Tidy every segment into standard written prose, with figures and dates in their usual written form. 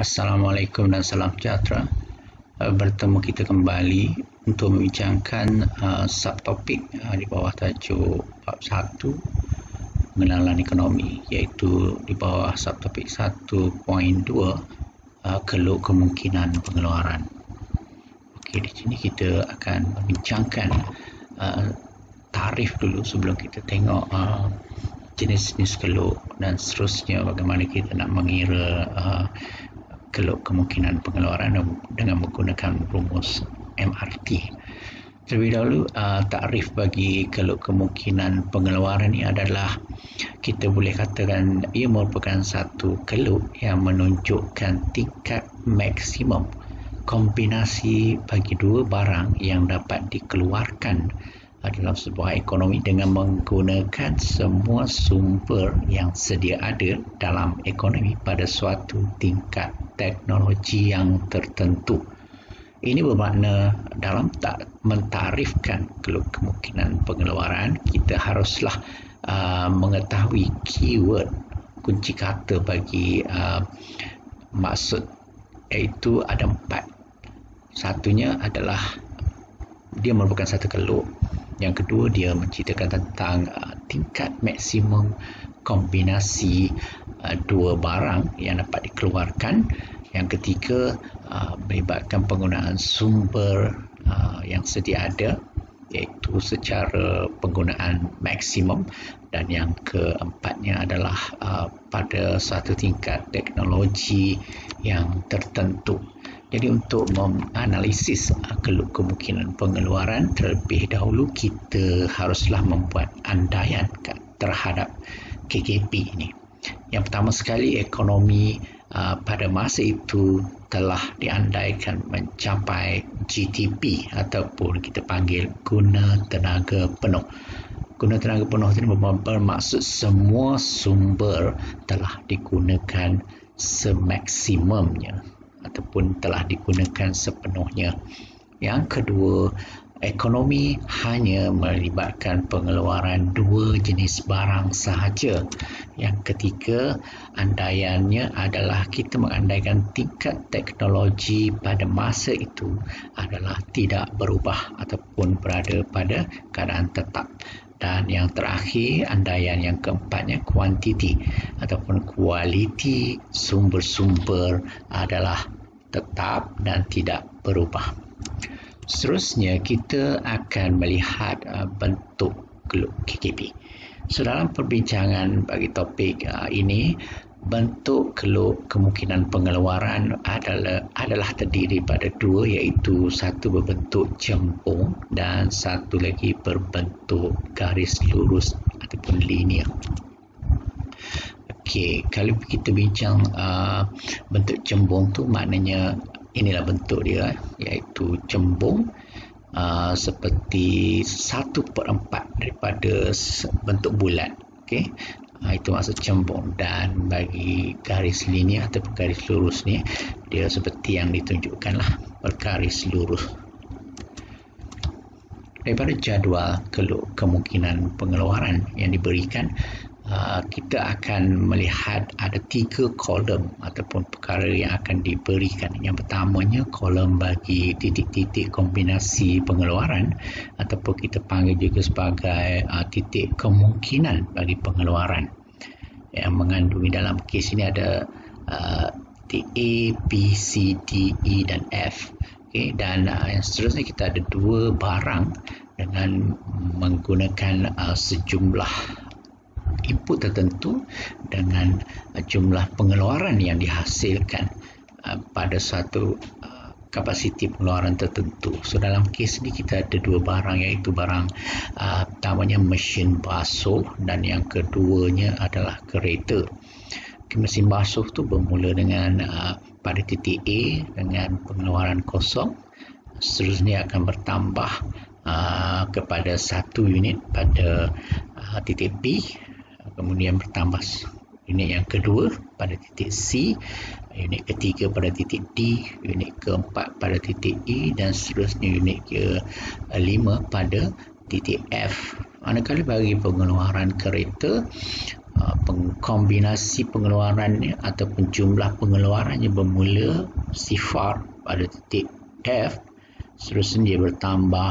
Assalamualaikum dan salam sejahtera. Bertemu kita kembali untuk membincangkan subtopik di bawah tajuk bab 1 pengenalan ekonomi, iaitu di bawah subtopik 1.2 keluk kemungkinan pengeluaran. Okey, di sini kita akan membincangkan tarif dulu sebelum kita tengok jenis-jenis keluk dan seterusnya bagaimana kita nak mengira keluk kemungkinan pengeluaran dengan menggunakan rumus MRT. Terlebih dahulu, takrif bagi keluk kemungkinan pengeluaran ini adalah, kita boleh katakan ia merupakan satu keluk yang menunjukkan tingkat maksimum kombinasi bagi dua barang yang dapat dikeluarkan dalam sebuah ekonomi dengan menggunakan semua sumber yang sedia ada dalam ekonomi pada suatu tingkat teknologi yang tertentu. Ini bermakna dalam mentarifkan keluk kemungkinan pengeluaran, kita haruslah mengetahui keyword kunci kata bagi maksud, iaitu ada 4. Satunya adalah dia merupakan satu keluk. Yang kedua, dia menceritakan tentang tingkat maksimum kombinasi dua barang yang dapat dikeluarkan. Yang ketiga, melibatkan penggunaan sumber yang sedia ada, iaitu secara penggunaan maksimum. Dan yang keempatnya adalah pada satu tingkat teknologi yang tertentu. Jadi untuk menganalisis keluk kemungkinan pengeluaran, terlebih dahulu kita haruslah membuat andaian terhadap KKP ini. Yang pertama sekali, ekonomi pada masa itu telah diandaikan mencapai GTP ataupun kita panggil guna tenaga penuh. Guna tenaga penuh ini bermaksud semua sumber telah digunakan semaksimumnya ataupun telah digunakan sepenuhnya. Yang kedua, ekonomi hanya melibatkan pengeluaran dua jenis barang sahaja. Yang ketiga, andaiannya adalah kita mengandaikan tingkat teknologi pada masa itu adalah tidak berubah ataupun berada pada keadaan tetap. Dan yang terakhir, andaian yang keempatnya, kuantiti ataupun kualiti sumber-sumber adalah tetap dan tidak berubah. Seterusnya, kita akan melihat bentuk keluk KKP. So, dalam perbincangan bagi topik ini, bentuk keluk kemungkinan pengeluaran adalah terdiri pada dua, iaitu satu berbentuk cembung dan satu lagi berbentuk garis lurus ataupun linear. Okey, kalau kita bincang bentuk cembung tu, maknanya inilah bentuk dia, iaitu cembung seperti 1/4 daripada bentuk bulat. Okey, itu maksud cembung. Dan bagi garis linear ataupun garis lurus ni, dia seperti yang ditunjukkanlah, bergaris lurus. Daripada jadual keluk kemungkinan pengeluaran yang diberikan, kita akan melihat ada 3 kolom ataupun perkara yang akan diberikan. Yang pertamanya, kolom bagi titik-titik kombinasi pengeluaran ataupun kita panggil juga sebagai titik kemungkinan bagi pengeluaran, yang mengandungi dalam kes ini ada titik A, B, C, D, E dan F. Okay, dan yang seterusnya kita ada dua barang dengan menggunakan sejumlah input tertentu dengan jumlah pengeluaran yang dihasilkan pada suatu kapasiti pengeluaran tertentu. So, dalam kes ini kita ada dua barang, iaitu barang pertamanya mesin basuh dan yang keduanya adalah kereta. Mesin basuh tu bermula dengan pada titik A dengan pengeluaran kosong, seterusnya akan bertambah kepada 1 unit pada titik B, kemudian bertambah unit yang kedua pada titik C, unit ketiga pada titik D, unit keempat pada titik E dan seterusnya unit ke-5 pada titik F. Manakala bagi pengeluaran kereta, kombinasi pengeluarannya ataupun jumlah pengeluarannya bermula sifar pada titik F, seterusnya dia bertambah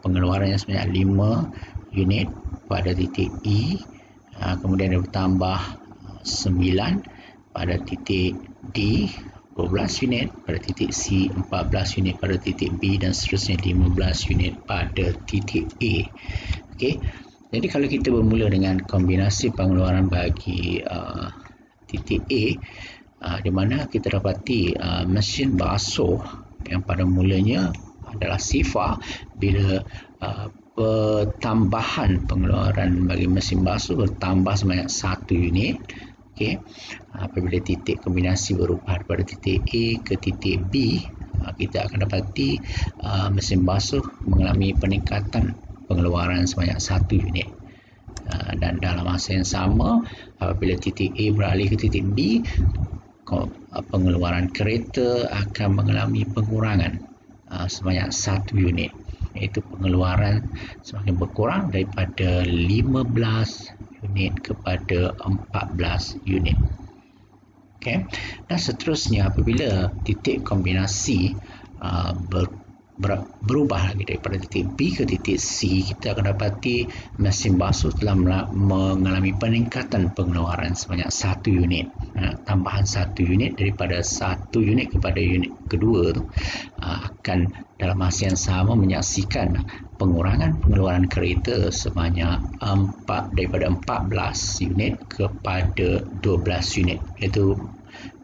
pengeluarannya sebanyak 5 unit pada titik E, kemudian dia bertambah 9 pada titik D, 12 unit pada titik C, 14 unit pada titik B dan seterusnya 15 unit pada titik A. Okey. Jadi kalau kita bermula dengan kombinasi pengeluaran bagi titik A, di mana kita dapati mesin basuh yang pada mulanya adalah sifar, bila pertambahan pengeluaran bagi mesin basuh bertambah sebanyak 1 unit. Okey. Apabila titik kombinasi berubah daripada titik A ke titik B, kita akan dapati mesin basuh mengalami peningkatan pengeluaran sebanyak 1 unit. Dan dalam masa yang sama, apabila titik A beralih ke titik B, pengeluaran kereta akan mengalami pengurangan sebanyak 1 unit, iaitu pengeluaran semakin berkurang daripada 15 unit kepada 14 unit. Okay. Dan seterusnya, apabila titik kombinasi berubah lagi daripada titik B ke titik C, kita akan dapati mesin basuh telah mengalami peningkatan pengeluaran sebanyak 1 unit. Tambahan 1 unit daripada 1 unit kepada unit kedua akan dalam masa yang sama menyaksikan pengurangan pengeluaran kereta sebanyak daripada 14 unit kepada 12 unit, iaitu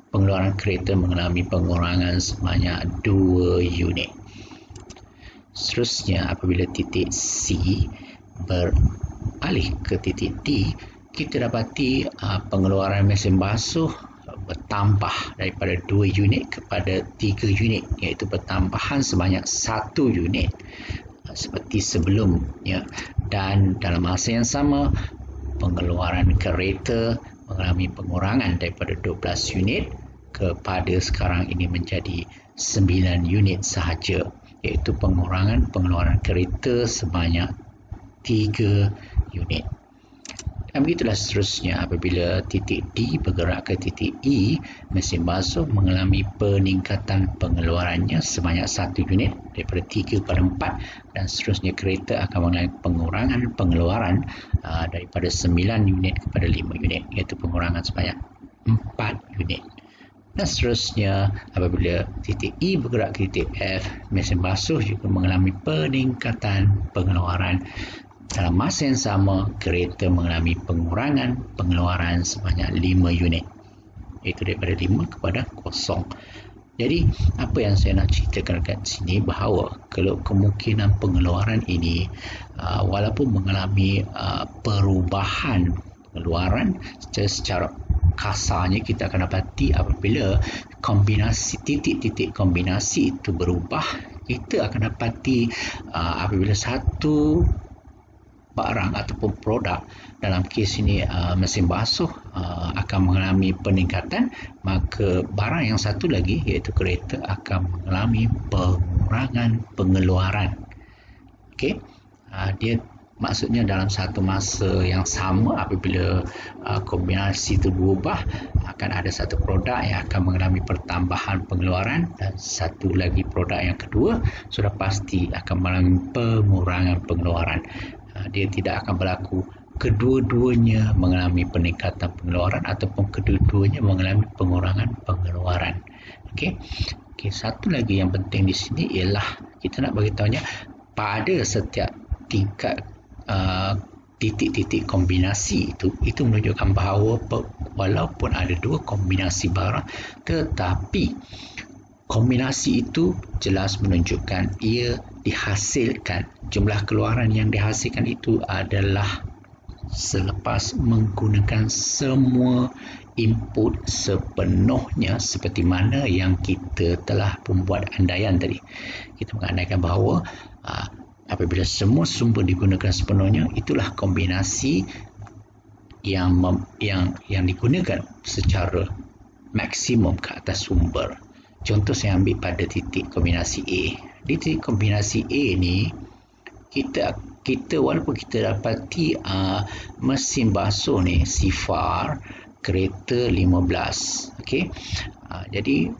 pengeluaran kereta mengalami pengurangan sebanyak 2 unit. Seterusnya, apabila titik C beralih ke titik D, kita dapati pengeluaran mesin basuh bertambah daripada 2 unit kepada 3 unit, iaitu pertambahan sebanyak 1 unit seperti sebelumnya. Dan dalam masa yang sama, pengeluaran kereta mengalami pengurangan daripada 12 unit kepada sekarang ini menjadi 9 unit sahaja, iaitu pengurangan pengeluaran kereta sebanyak 3 unit. Dan begitulah seterusnya, apabila titik D bergerak ke titik E, mesin basuh mengalami peningkatan pengeluarannya sebanyak 1 unit daripada 3 kepada 4, dan seterusnya kereta akan mengalami pengurangan pengeluaran daripada 9 unit kepada 5 unit, iaitu pengurangan sebanyak 4 unit. Dan seterusnya, apabila titik E bergerak ke titik F, mesin basuh juga mengalami peningkatan pengeluaran. Dalam masa yang sama, kereta mengalami pengurangan pengeluaran sebanyak 5 unit, iaitu daripada 5 kepada 0. Jadi, apa yang saya nak ceritakan kat sini, bahawa kalau kemungkinan pengeluaran ini walaupun mengalami perubahan pengeluaran secara kasarnya, kita akan dapati apabila kombinasi titik-titik kombinasi itu berubah, kita akan dapati apabila satu barang ataupun produk, dalam kes ini mesin basuh, akan mengalami peningkatan, maka barang yang satu lagi iaitu kereta akan mengalami pengurangan pengeluaran. Okey, dia maksudnya dalam satu masa yang sama, apabila kombinasi itu berubah, akan ada satu produk yang akan mengalami pertambahan pengeluaran, dan satu lagi produk yang kedua sudah pasti akan mengalami pengurangan pengeluaran. Dia tidak akan berlaku kedua-duanya mengalami peningkatan pengeluaran ataupun kedua-duanya mengalami pengurangan pengeluaran. Okey, satu lagi yang penting di sini ialah kita nak beritahunya pada setiap tingkat titik-titik kombinasi itu menunjukkan bahawa walaupun ada dua kombinasi barang, tetapi kombinasi itu jelas menunjukkan ia dihasilkan, jumlah keluaran yang dihasilkan itu adalah selepas menggunakan semua input sepenuhnya, seperti mana yang kita telah membuat andaian tadi. Kita mengandaikan bahawa apabila semua sumber digunakan sepenuhnya, itulah kombinasi yang digunakan secara maksimum ke atas sumber. Contoh saya ambil pada titik kombinasi A. Di titik kombinasi A ni, kita walaupun kita dapati mesin basuh ni sifar kereta 15. Okey. Jadi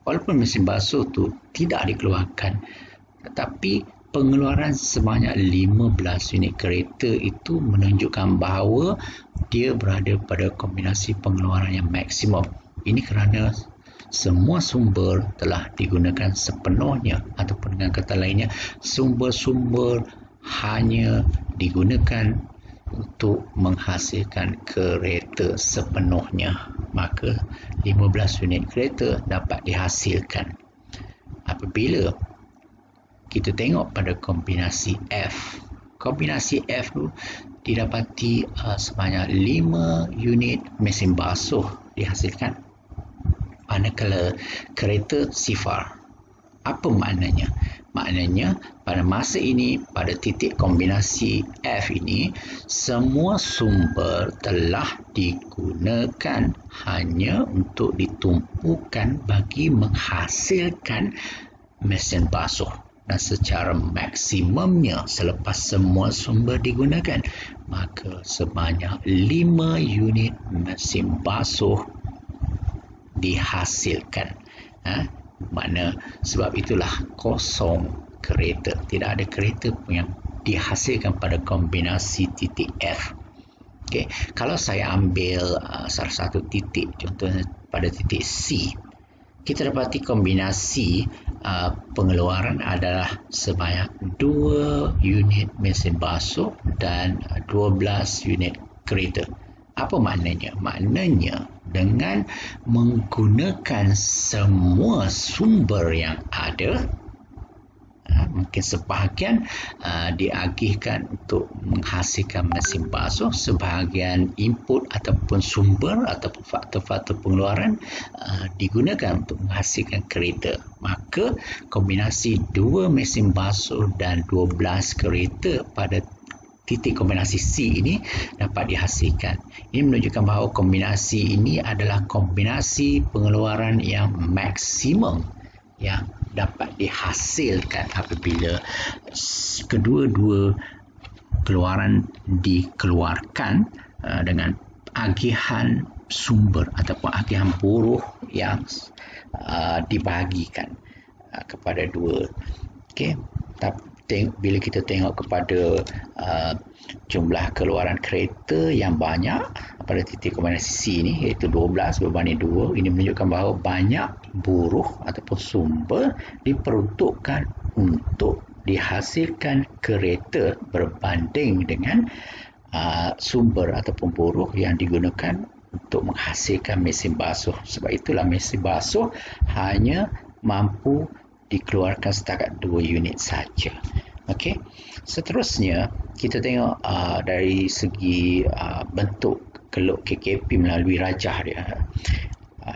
walaupun mesin basuh tu tidak dikeluarkan, tetapi pengeluaran sebanyak 15 unit kereta itu menunjukkan bahawa dia berada pada kombinasi pengeluaran yang maksimum. Ini kerana semua sumber telah digunakan sepenuhnya, ataupun dengan kata lainnya, sumber-sumber hanya digunakan untuk menghasilkan kereta sepenuhnya. Maka 15 unit kereta dapat dihasilkan. Apabila kita tengok pada kombinasi F, kombinasi F tu didapati sebanyak 5 unit mesin basuh dihasilkan, manakala kereta sifar. Apa maknanya? Maknanya pada masa ini, pada titik kombinasi F ini, semua sumber telah digunakan hanya untuk ditumpukan bagi menghasilkan mesin basuh. Dan secara maksimumnya selepas semua sumber digunakan, maka sebanyak 5 unit mesin basuh dihasilkan. Mana sebab itulah kosong kereta. Tidak ada kereta pun yang dihasilkan pada kombinasi titik F. Okay. Kalau saya ambil salah satu titik, contohnya pada titik C, kita dapati kombinasi pengeluaran adalah sebanyak 2 unit mesin basuh dan 12 unit kereta. Apa maknanya? Maknanya dengan menggunakan semua sumber yang ada, mungkin sebahagian diagihkan untuk menghasilkan mesin basuh, sebahagian input ataupun sumber ataupun faktor-faktor pengeluaran digunakan untuk menghasilkan kereta. Maka kombinasi 2 mesin basuh dan 12 kereta pada titik kombinasi C ini dapat dihasilkan. Ini menunjukkan bahawa kombinasi ini adalah kombinasi pengeluaran yang maksimum yang dapat dihasilkan apabila kedua-dua keluaran dikeluarkan dengan agihan sumber ataupun agihan buruh yang dibahagikan kepada dua. Okey. Bila kita tengok kepada jumlah keluaran kereta yang banyak pada titik kombinasi C ini, iaitu 12 berbanding 2, ini menunjukkan bahawa banyak buruh ataupun sumber diperuntukkan untuk dihasilkan kereta berbanding dengan sumber ataupun buruh yang digunakan untuk menghasilkan mesin basuh. Sebab itulah mesin basuh hanya mampu dikeluarkan setakat 2 unit saja. Okey. Seterusnya kita tengok dari segi bentuk keluk KKP melalui rajah dia.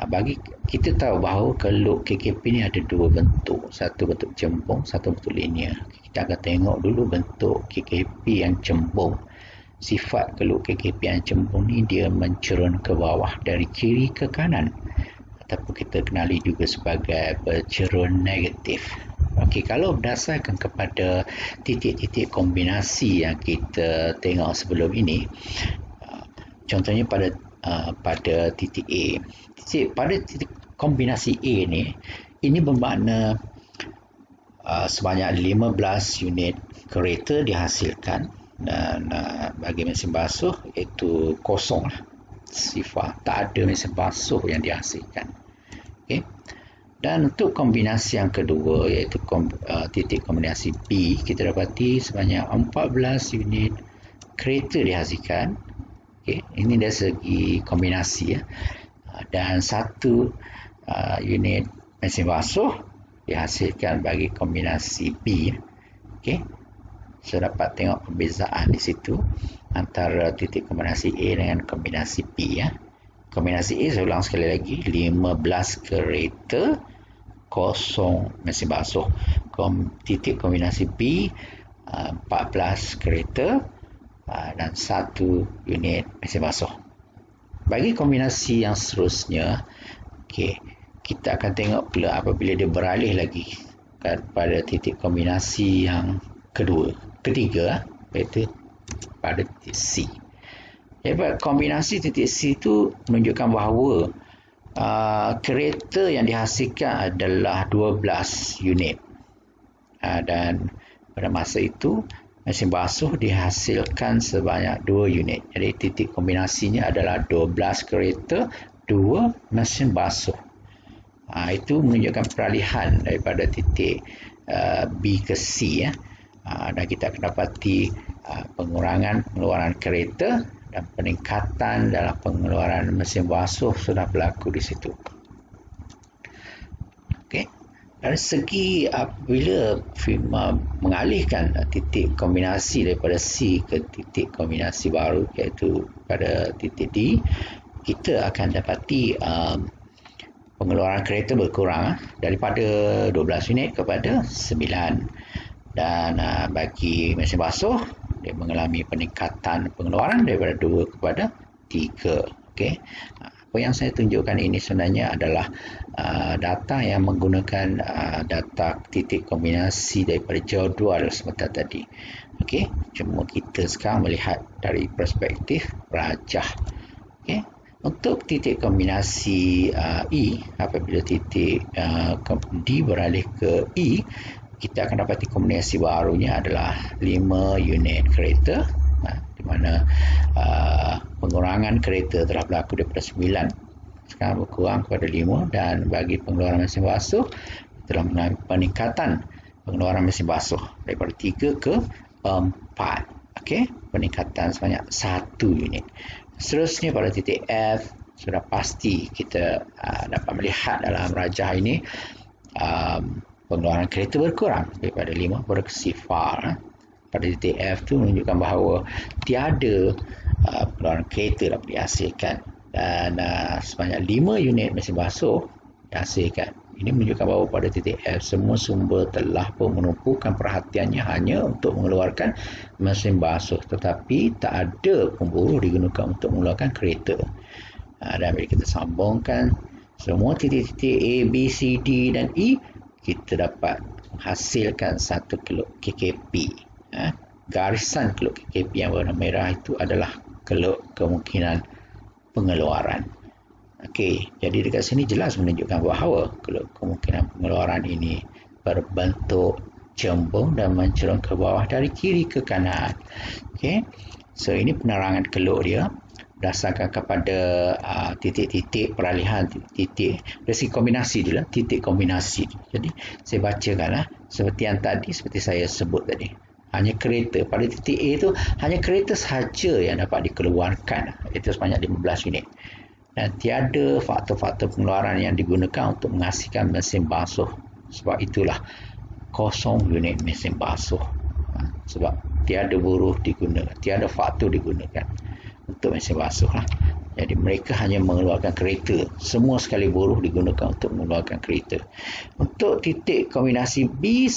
Bagi kita tahu bahawa keluk KKP ni ada 2 bentuk, satu bentuk cembung, satu bentuk linear. Kita akan tengok dulu bentuk KKP yang cembung. Sifat keluk KKP yang cembung ni dia mencerun ke bawah dari kiri ke kanan, ataupun kita kenali juga sebagai bercerun negatif. Okey, kalau berdasarkan kepada titik-titik kombinasi yang kita tengok sebelum ini, contohnya pada titik A. Pada titik kombinasi A ni, ini bermakna sebanyak 15 unit kereta dihasilkan, dan bagi mesin basuh iaitu kosong lah, sifar, tak ada mesin basuh yang dihasilkan. Okay. Dan untuk kombinasi yang kedua, iaitu titik kombinasi B, kita dapati sebanyak 14 unit kereta dihasilkan. Okay. Ini dari segi kombinasi ya. Dan 1 unit mesin basuh dihasilkan bagi kombinasi B. Okay. So dapat tengok perbezaan di situ antara titik kombinasi A dengan kombinasi B ya. Kombinasi A, saya ulang sekali lagi, 15 kereta, kosong mesin basuh. Titik kombinasi B, 14 kereta dan 1 unit mesin basuh. Bagi kombinasi yang seterusnya, okay, kita akan tengok pula apabila dia beralih lagi pada titik kombinasi yang ketiga, iaitu pada titik C. Jadi kombinasi titik C itu menunjukkan bahawa kereta yang dihasilkan adalah 12 unit. Dan pada masa itu mesin basuh dihasilkan sebanyak 2 unit. Jadi titik kombinasinya adalah 12 kereta, 2 mesin basuh. Itu menunjukkan peralihan daripada titik B ke C ya. Dan kita akan dapati pengurangan pengeluaran kereta dan peningkatan dalam pengeluaran mesin basuh sudah berlaku di situ. Okey. Dari segi apabila firma mengalihkan titik kombinasi daripada C ke titik kombinasi baru iaitu pada titik D, kita akan dapati pengeluaran kereta berkurang daripada 12 unit kepada 9. Dan bagi mesin basuh, dia mengalami peningkatan pengeluaran daripada 2 kepada 3. Okey. Apa yang saya tunjukkan ini sebenarnya adalah data yang menggunakan data titik kombinasi daripada jadual sebentar tadi. Okey, cuma kita sekarang melihat dari perspektif rajah. Okey. Untuk titik kombinasi E, apabila titik D beralih ke E, kita akan dapati kombinasi barunya adalah 5 unit kereta, di mana pengurangan kereta telah berlaku daripada 9 sekarang berkurang kepada 5, dan bagi pengeluaran mesin basuh telah mengalami peningkatan pengeluaran mesin basuh daripada 3 ke 4. Okey, peningkatan sebanyak 1 unit. Seterusnya pada titik F, sudah pasti kita dapat melihat dalam rajah ini pengeluaran kereta berkurang daripada 5 pada ke 0. Pada titik F tu menunjukkan bahawa tiada pengeluaran kereta dapat dihasilkan, dan sebanyak 5 unit mesin basuh dihasilkan. Ini menunjukkan bahawa pada titik F semua sumber telah menumpukan perhatiannya hanya untuk mengeluarkan mesin basuh, tetapi tak ada pemburu digunakan untuk mengeluarkan kereta. Dan bila kita sambungkan semua titik-titik A, B, C, D dan E, kita dapat menghasilkan satu keluk KKP. Garisan keluk KKP yang warna merah itu adalah keluk kemungkinan pengeluaran. Okey, jadi dekat sini jelas menunjukkan bahawa keluk kemungkinan pengeluaran ini berbentuk cembung dan mencerung ke bawah dari kiri ke kanan. Okey, so ini penerangan keluk dia berdasarkan kepada titik-titik peralihan titik dari segi kombinasi dulu, titik kombinasi. Jadi saya bacakanlah seperti yang tadi, seperti saya sebut tadi. Hanya kereta pada titik A itu hanya kereta sahaja yang dapat dikeluarkan, itu sebanyak 15 unit. Dan tiada faktor-faktor pengeluaran yang digunakan untuk menghasilkan mesin basuh. Sebab itulah kosong unit mesin basuh. Sebab tiada buruh digunakan, tiada faktor digunakan untuk mesin basuh lah. Jadi mereka hanya mengeluarkan kereta. Semua sekali buruh digunakan untuk mengeluarkan kereta. Untuk titik kombinasi B,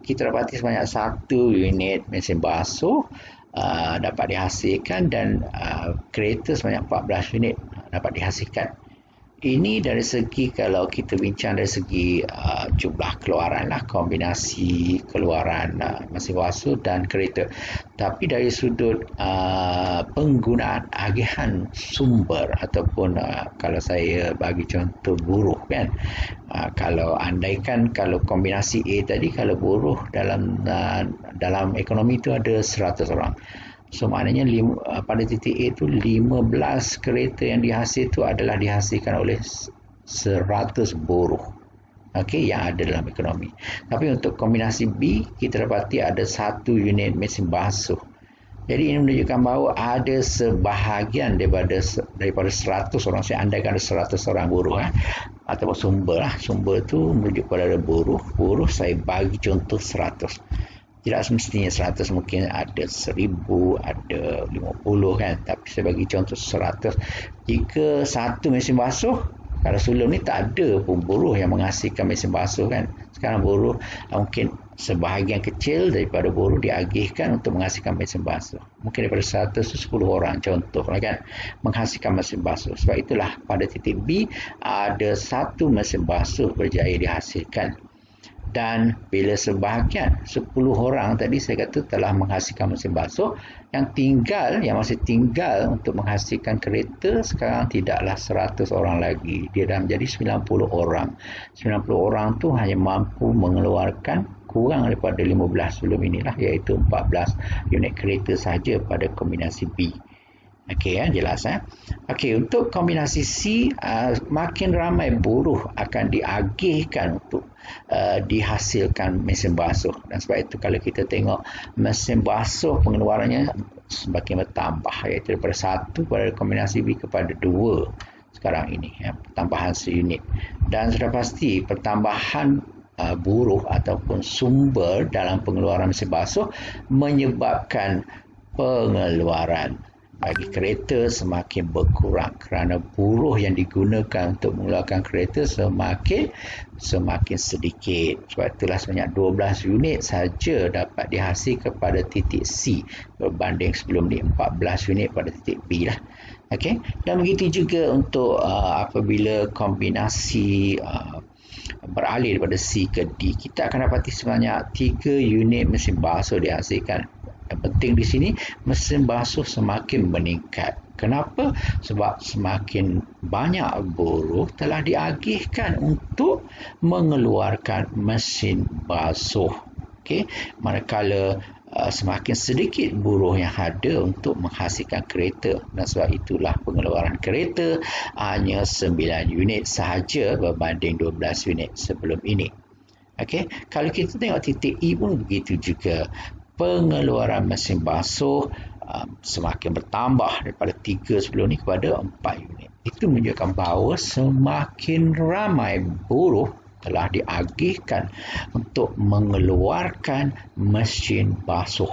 kita dapati sebanyak 1 unit mesin basuh dapat dihasilkan, dan kereta sebanyak 14 unit dapat dihasilkan. Ini dari segi, kalau kita bincang dari segi jumlah keluaran lah, kombinasi keluaran mesin basuh dan kereta. Tapi dari sudut penggunaan agihan sumber ataupun kalau saya bagi contoh buruh kan, kalau andaikan kalau kombinasi A tadi, kalau buruh dalam ekonomi itu ada 100 orang. So maknanya pada titik A itu 15 kereta yang dihasil itu adalah dihasilkan oleh 100 buruh. Okey, yang ada dalam ekonomi. Tapi untuk kombinasi B, kita dapati ada 1 unit mesin basuh. Jadi ini menunjukkan bahawa ada sebahagian daripada 100 orang, saya andaikan ada 100 orang buruh ataupun sumber lah. Sumber tu merujuk pada buruh. Buruh saya bagi contoh 100. Tidak semestinya 100, mungkin ada 1000, ada 50 kan. Tapi saya bagi contoh 100. Jika satu mesin basuh, kalau sebelum ni tak ada pun buruh yang menghasilkan mesin basuh kan. Sekarang buruh mungkin sebahagian kecil daripada buruh diagihkan untuk menghasilkan mesin basuh. Mungkin daripada 100 tu 10 orang contoh kan, menghasilkan mesin basuh. Sebab itulah pada titik B ada 1 mesin basuh berjaya dihasilkan. Dan bila sebahagian 10 orang tadi saya kata telah menghasilkan mesin basuh, yang masih tinggal untuk menghasilkan kereta sekarang tidaklah 100 orang lagi, dia dah menjadi 90 orang. 90 orang tu hanya mampu mengeluarkan kurang daripada 15 sebelum inilah, iaitu 14 unit kereta sahaja pada kombinasi B. Okey, jelas. Okey, untuk kombinasi C, makin ramai buruh akan diagihkan untuk dihasilkan mesin basuh. Dan sebab itu kalau kita tengok mesin basuh pengeluarannya semakin bertambah, iaitu daripada 1 pada kombinasi B kepada 2 sekarang ini, tambahan seunit. Dan sudah pasti pertambahan buruh ataupun sumber dalam pengeluaran mesin basuh menyebabkan pengeluaran bagi kereta semakin berkurang kerana buruh yang digunakan untuk mengeluarkan kereta semakin sedikit. Sebab itulah sebanyak 12 unit saja dapat dihasilkan pada titik C berbanding sebelum ni 14 unit pada titik B lah. Okey, dan begitu juga untuk apabila kombinasi beralih daripada C ke D, kita akan dapati sebanyak 3 unit mesin basuh dihasilkan. Yang penting di sini mesin basuh semakin meningkat. Kenapa? Sebab semakin banyak buruh telah diagihkan untuk mengeluarkan mesin basuh. Okey, manakala semakin sedikit buruh yang ada untuk menghasilkan kereta, dan sebab itulah pengeluaran kereta hanya 9 unit sahaja berbanding 12 unit sebelum ini. Okey, kalau kita tengok titik E pun begitu juga. Pengeluaran mesin basuh semakin bertambah daripada 3 sebelum ni kepada 4 unit. Itu menunjukkan bahawa semakin ramai buruh telah diagihkan untuk mengeluarkan mesin basuh.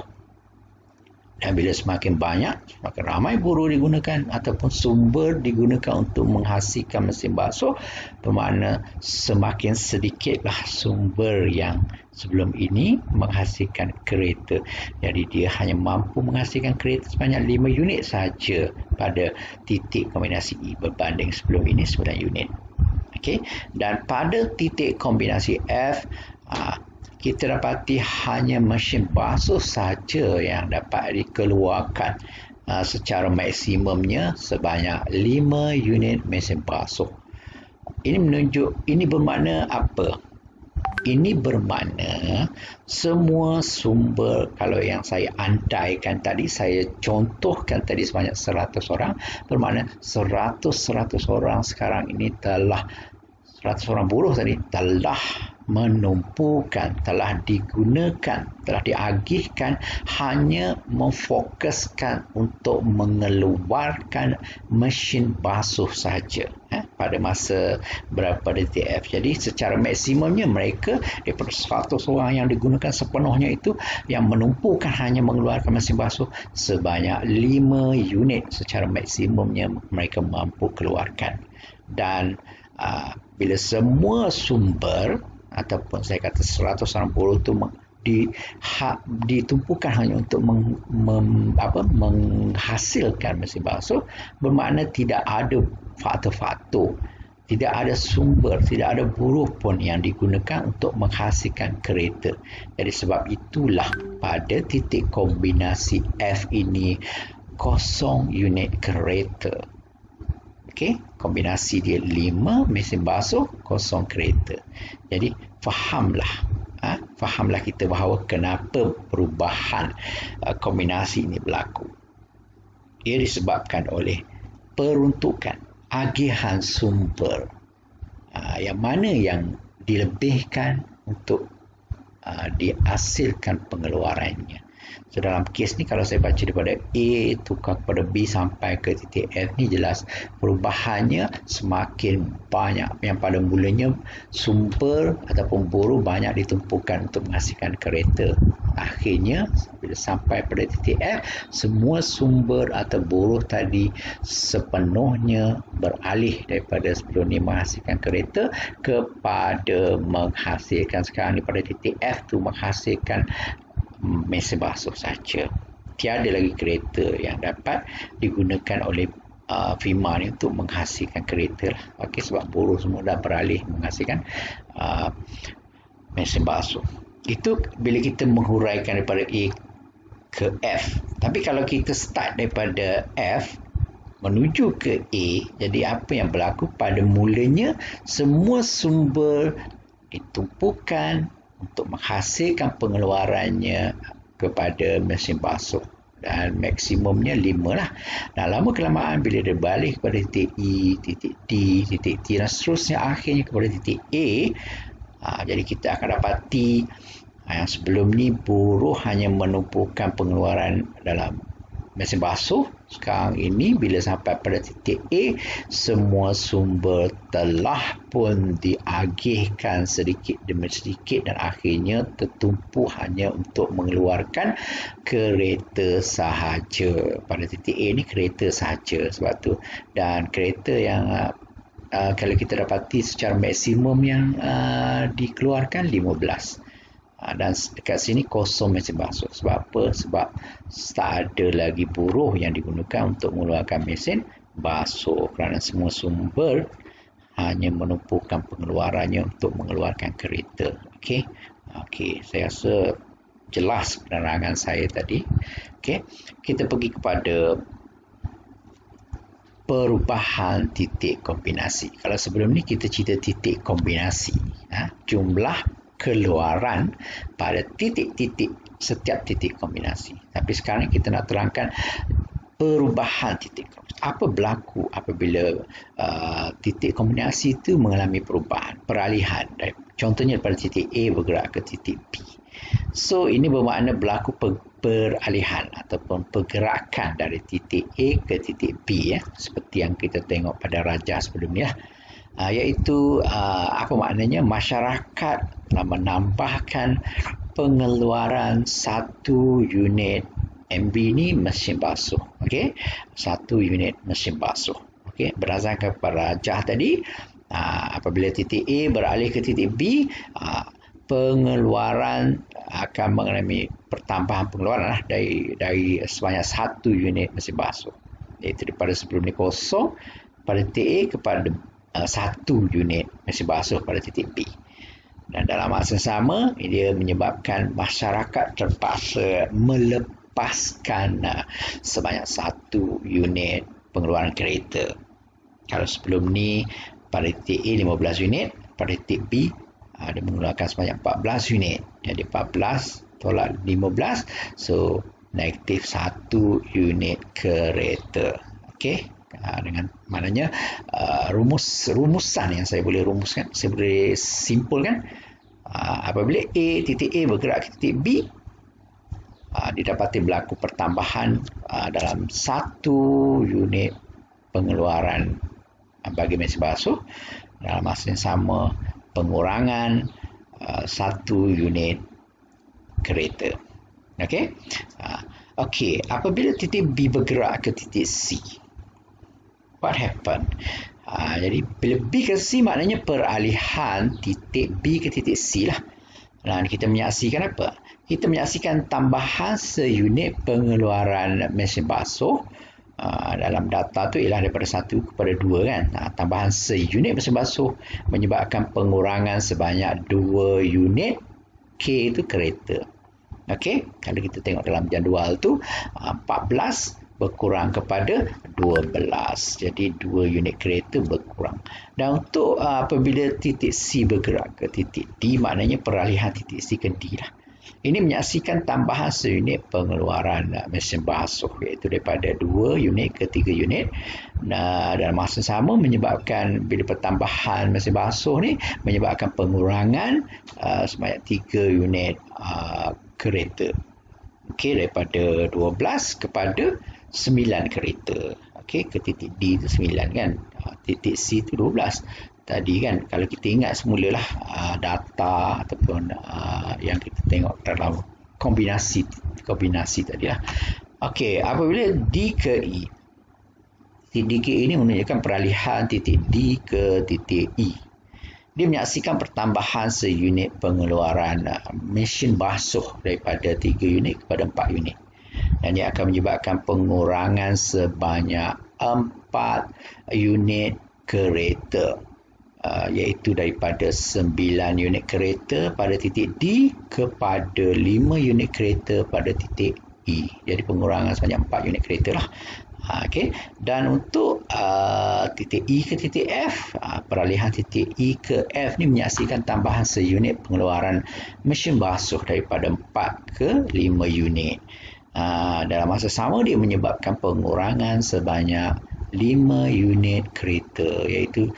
Dan bila semakin banyak, semakin ramai buruh digunakan ataupun sumber digunakan untuk menghasilkan mesin basuh, bermakna semakin sedikitlah sumber yang sebelum ini menghasilkan kereta. Jadi dia hanya mampu menghasilkan kereta sebanyak 5 unit saja pada titik kombinasi E berbanding sebelum ini 9 unit. Okey, dan pada titik kombinasi F, kita dapati hanya mesin basuh saja yang dapat dikeluarkan secara maksimumnya sebanyak 5 unit mesin basuh. Ini bermakna apa? Ini bermakna semua sumber, kalau yang saya andaikan tadi, saya contohkan tadi sebanyak 100 orang, bermakna 100 orang sekarang ini telah 100 orang buruh tadi telah menumpukan, telah digunakan, telah diagihkan hanya memfokuskan untuk mengeluarkan mesin basuh sahaja pada masa berapa DTF. Jadi secara maksimumnya mereka daripada 100 orang yang digunakan sepenuhnya itu, yang menumpukan hanya mengeluarkan mesin basuh sebanyak 5 unit secara maksimumnya mereka mampu keluarkan. Dan bila semua sumber ataupun saya kata 100 orang buruh itu ditumpukan hanya untuk menghasilkan mesin basuh, bermakna tidak ada faktor-faktor, tidak ada sumber, tidak ada buruh pun yang digunakan untuk menghasilkan kereta. Jadi sebab itulah pada titik kombinasi F ini kosong unit kereta. Okey, kombinasi dia 5 mesin basuh, kosong kereta. Jadi fahamlah kita bahawa kenapa perubahan kombinasi ini berlaku. Ia disebabkan oleh peruntukan agihan sumber, yang mana yang dilebihkan untuk dihasilkan pengeluarannya. So dalam kes ni kalau saya baca daripada A tukar kepada B sampai ke titik F ni, jelas perubahannya semakin banyak. Yang pada mulanya sumber ataupun buruh banyak ditumpukan untuk menghasilkan kereta. Akhirnya bila sampai pada titik F, semua sumber atau buruh tadi sepenuhnya beralih daripada sebelum ni menghasilkan kereta kepada menghasilkan, sekarang ni pada titik F tu menghasilkan mesin basuh saja. Tiada lagi kereta yang dapat digunakan oleh firma ni untuk menghasilkan kereta lah. Okey, sebab buruh semua dah beralih menghasilkan mesin basuh. Itu bila kita menghuraikan daripada A ke F. Tapi kalau kita start daripada F menuju ke A, jadi apa yang berlaku? Pada mulanya semua sumber ditumpukan untuk menghasilkan pengeluarannya kepada mesin basuh, dan maksimumnya 5 lah. Dan lama kelamaan bila dia balik kepada titik E, titik D, titik T dan seterusnya, akhirnya kepada titik A, jadi kita akan dapati yang sebelum ni buruh hanya menumpukan pengeluaran dalam mesin basuh. Sekarang ini bila sampai pada titik A, semua sumber telah pun diagihkan sedikit demi sedikit dan akhirnya tertumpu hanya untuk mengeluarkan kereta sahaja. Pada titik A ni kereta sahaja sebab tu. Dan kereta yang kalau kita dapati secara maksimum yang dikeluarkan 15. Dan dekat sini kosong mesin basuh. Sebab apa? Sebab tak ada lagi buruh yang digunakan untuk mengeluarkan mesin basuh, kerana semua sumber hanya menumpukan pengeluarannya untuk mengeluarkan kereta. Okey, saya rasa jelas penerangan saya tadi. Okey, kita pergi kepada perubahan titik kombinasi. Kalau sebelum ni kita cerita titik kombinasi, jumlah keluaran pada titik-titik setiap titik kombinasi. Tapi sekarang kita nak terangkan perubahan titik kombinasi. Apa berlaku apabila titik kombinasi itu mengalami perubahan, peralihan. Contohnya daripada titik A bergerak ke titik B. So ini bermakna berlaku peralihan ataupun pergerakan dari titik A ke titik B, seperti yang kita tengok pada rajah sebelum ni lah. Iaitu apa maknanya? Masyarakat telah menambahkan pengeluaran 1 unit MB ni mesin basuh. Okey, 1 unit mesin basuh. Okey, berdasarkan pada rajah tadi, apabila titik A beralih ke titik B, pengeluaran akan mengalami pertambahan pengeluaran dari sebanyak 1 unit mesin basuh. Iaitu daripada sebelum ni kosong pada titik A kepada 1 unit mesin basuh pada titik B. Dan dalam masa sama, dia menyebabkan masyarakat terpaksa melepaskan sebanyak 1 unit pengeluaran kereta. Kalau sebelum ni pada titik A 15 unit, pada titik B dia mengeluarkan sebanyak 14 unit. Jadi 14 tolak 15, so negatif 1 unit kereta. Okey, dengan maknanya rumusan yang saya boleh rumuskan, saya boleh simpulkan, apabila titik A bergerak ke titik B, didapati berlaku pertambahan dalam 1 unit pengeluaran bagi mesin basuh. Dalam masa yang sama, pengurangan 1 unit kereta. Okey, apabila titik B bergerak ke titik C, what happened? Jadi bila B ke C maknanya peralihan titik B ke titik C lah. Dan kita menyaksikan apa? Kita menyaksikan tambahan seunit pengeluaran mesin basuh. Dalam data tu ialah daripada 1 kepada 2 kan. Tambahan seunit mesin basuh menyebabkan pengurangan sebanyak 2 unit K itu kereta. Okey, kalau kita tengok dalam jadual tu 14 berkurang kepada 12. Jadi 2 unit kereta berkurang. Dan untuk apabila titik C bergerak ke titik D, maknanya peralihan titik C ke D lah. Ini menyaksikan tambahan seunit pengeluaran mesin basuh, iaitu daripada 2 unit ke 3 unit. Dalam masa sama menyebabkan bila pertambahan mesin basuh ni menyebabkan pengurangan sebanyak 3 unit kereta. Okey, daripada 12 kepada 9 kereta. Okey, ke titik D itu 9 kan. Titik C itu 12. Tadi kan kalau kita ingat semulalah data ataupun yang kita tengok dalam kombinasi tadi lah. Okey, apabila D ke E, titik D ke E ini menunjukkan peralihan titik D ke titik E. Dia menyaksikan pertambahan seunit pengeluaran mesin basuh daripada 3 unit kepada 4 unit. Dan dia akan menyebabkan pengurangan sebanyak 4 unit kereta. iaitu daripada 9 unit kereta pada titik D kepada 5 unit kereta pada titik E. Jadi pengurangan sebanyak 4 unit kereta lah. Okey, dan untuk titik E ke titik F, peralihan titik E ke F ni menyaksikan tambahan seunit pengeluaran mesin basuh daripada 4 ke 5 unit. Dalam masa sama dia menyebabkan pengurangan sebanyak 5 unit kereta, iaitu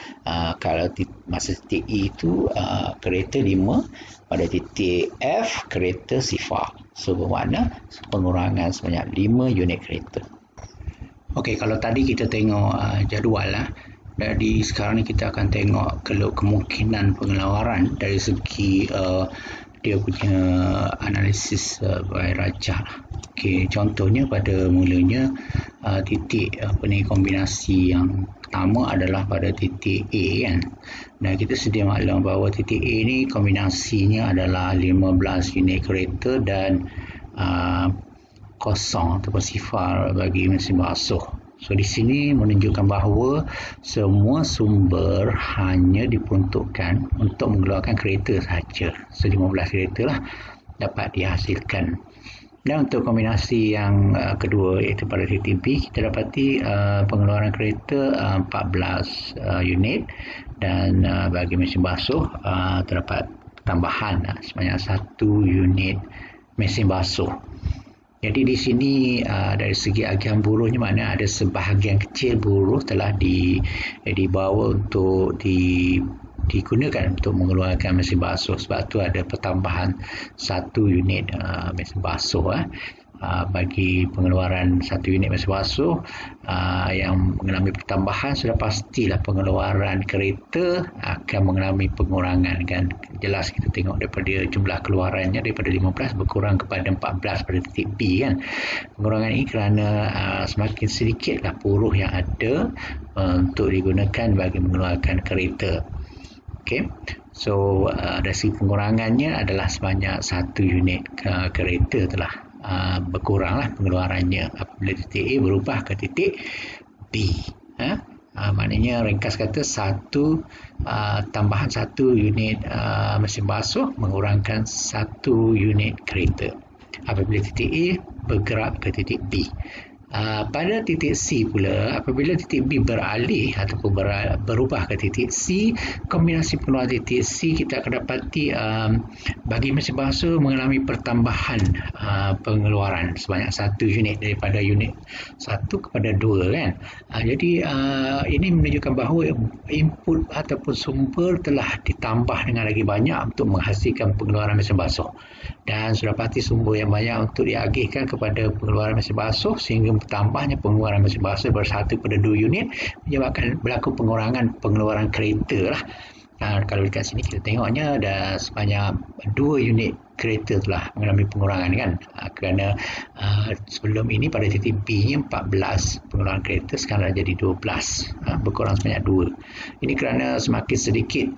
kalau masa titik E itu kereta 5, pada titik F kereta sifar. So bermakna pengurangan sebanyak 5 unit kereta. Okey, kalau tadi kita tengok jadual lah. Jadi sekarang ni kita akan tengok kemungkinan pengeluaran dari segi dia punya analisis rajah. Okey, contohnya pada mulanya titik kombinasi yang pertama adalah pada titik A kan. Dan kita sedia maklum bahawa titik A ni kombinasinya adalah 15 unit kereta dan kosong ataupun sifar bagi mesin basuh. So di sini menunjukkan bahawa semua sumber hanya diperuntukkan untuk mengeluarkan kereta sahaja. So 15 kereta lah dapat dihasilkan. Dan untuk kombinasi yang kedua iaitu pada titik B, kita dapati pengeluaran kereta 14 unit dan bagi mesin basuh terdapat tambahan sebanyak 1 unit mesin basuh. Jadi di sini dari segi agihan buruhnya, mana ada sebahagian kecil buruh telah dibawa untuk digunakan untuk mengeluarkan mesin basuh. Sebab tu ada pertambahan 1 unit mesin basuh. Bagi pengeluaran 1 unit mesin basuh yang mengalami pertambahan, sudah pastilah pengeluaran kereta akan mengalami pengurangan kan. Jelas kita tengok daripada jumlah keluarannya daripada 15 berkurang kepada 14 pada titik B kan. Pengurangan ini kerana semakin sedikitlah buruh yang ada untuk digunakan bagi mengeluarkan kereta. Okey. So dari segi pengurangannya adalah sebanyak 1 unit kereta telah berkuranglah pengeluarannya apabila titik A berubah ke titik B. Maknanya ringkas kata tambahan 1 unit mesin basuh mengurangkan 1 unit kereta apabila titik A bergerak ke titik B. Pada titik C pula, apabila titik B beralih ataupun berubah ke titik C, kombinasi pengeluaran titik C kita akan dapati bagi mesin basuh mengalami pertambahan pengeluaran sebanyak 1 unit daripada unit 1 kepada 2 kan. Jadi ini menunjukkan bahawa input ataupun sumber telah ditambah dengan lagi banyak untuk menghasilkan pengeluaran mesin basuh, dan sudah pasti sumber yang banyak untuk diagihkan kepada pengeluaran mesin basuh sehingga bertambahnya pengeluaran mesin basuh daripada 1 pada 2 unit menyebabkan berlaku pengurangan pengeluaran kereta lah. Kalau dekat sini kita tengoknya ada sebanyak 2 unit kereta telah mengalami pengurangan kan, kerana sebelum ini pada titik B nya 14 pengeluaran kereta, sekarang dah jadi 12, berkurang sebanyak 2. Ini kerana semakin sedikit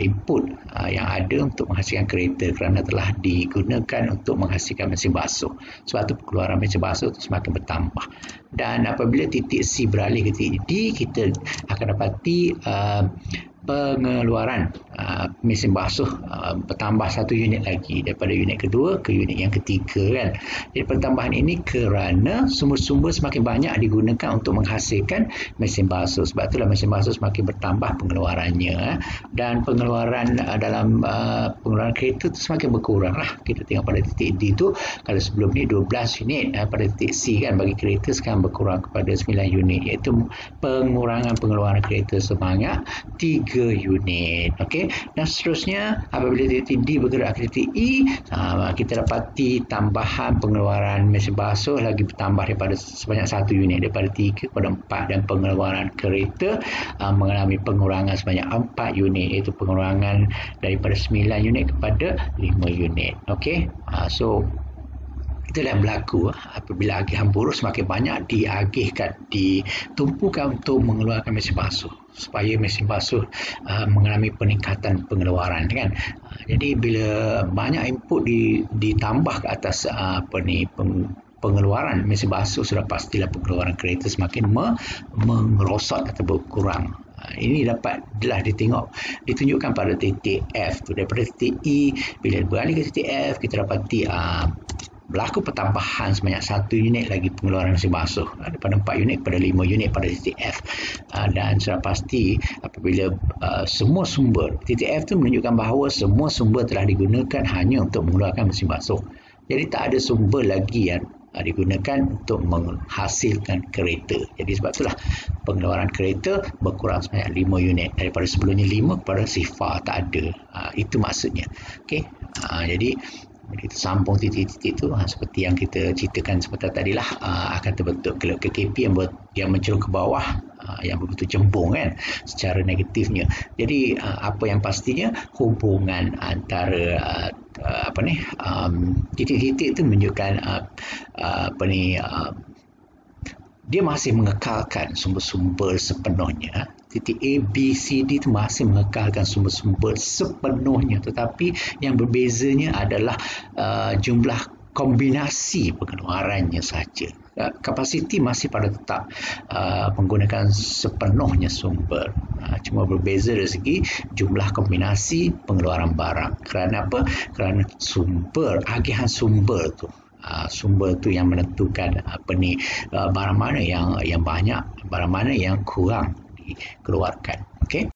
input yang ada untuk menghasilkan kereta kerana telah digunakan untuk menghasilkan mesin basuh. Sebab itu pengeluaran mesin basuh itu semakin bertambah. Dan apabila titik C beralih ke titik D, kita akan dapati pengeluaran mesin basuh bertambah 1 unit lagi daripada unit kedua ke unit yang ketiga kan. Jadi pertambahan ini kerana sumber-sumber semakin banyak digunakan untuk menghasilkan mesin basuh. Sebab itulah mesin basuh semakin bertambah pengeluarannya, dan pengeluaran dalam pengeluaran kereta itu semakin berkurang lah. Kita tengok pada titik D itu, kalau sebelum ni 12 unit pada titik C kan, bagi kereta sekarang berkurang kepada 9 unit, iaitu pengurangan pengeluaran kereta sebanyak 3 unit. Okey, dan seterusnya apabila titik D bergerak ke titik E, kita dapati tambahan pengeluaran mesin basuh lagi bertambah daripada sebanyak 1 unit, daripada 3 kepada 4, dan pengeluaran kereta mengalami pengurangan sebanyak 4 unit, iaitu pengurangan daripada 9 unit kepada 5 unit. Okey, so itulah yang berlaku apabila agihan buruh semakin banyak diagihkan, ditumpukan untuk mengeluarkan mesin basuh, supaya mesin basuh mengalami peningkatan pengeluaran kan. Jadi bila banyak input ditambah ke atas pengeluaran mesin basuh, sudah pastilah pengeluaran kereta semakin merosot atau berkurang. Ini dapatlah ditunjukkan pada titik F tu. Daripada titik E, bila beralih ke titik F, kita dapati berlaku pertambahan sebanyak 1 unit lagi pengeluaran mesin basuh, daripada 4 unit kepada 5 unit pada titik F. Dan sudah pasti apabila semua sumber, titik F tu menunjukkan bahawa semua sumber telah digunakan hanya untuk mengeluarkan mesin basuh. Jadi tak ada sumber lagi yang digunakan untuk menghasilkan kereta. Jadi sebab itulah pengeluaran kereta berkurang sebanyak 5 unit. Daripada sebelumnya 5 kepada sifar tak ada. Itu maksudnya. Okey. Jadi kita sambung titik-titik tu seperti yang kita ceritakan seperti tadilah, akan terbentuk kelab KKP yang mencerung ke bawah, yang begitu cembung kan secara negatifnya. Jadi apa yang pastinya hubungan antara titik-titik tu menunjukkan dia masih mengekalkan sumber-sumber sepenuhnya. Titik A, B, C, D itu masih mengekalkan sumber-sumber sepenuhnya, tetapi yang berbezanya adalah jumlah kombinasi pengeluarannya saja. Kapasiti masih pada tetap menggunakan sepenuhnya sumber, cuma berbeza dari segi jumlah kombinasi pengeluaran barang. Kerana apa? Kerana agihan sumber tu, sumber tu yang menentukan barang mana yang banyak, barang mana yang kurang dikeluarkan. Okey.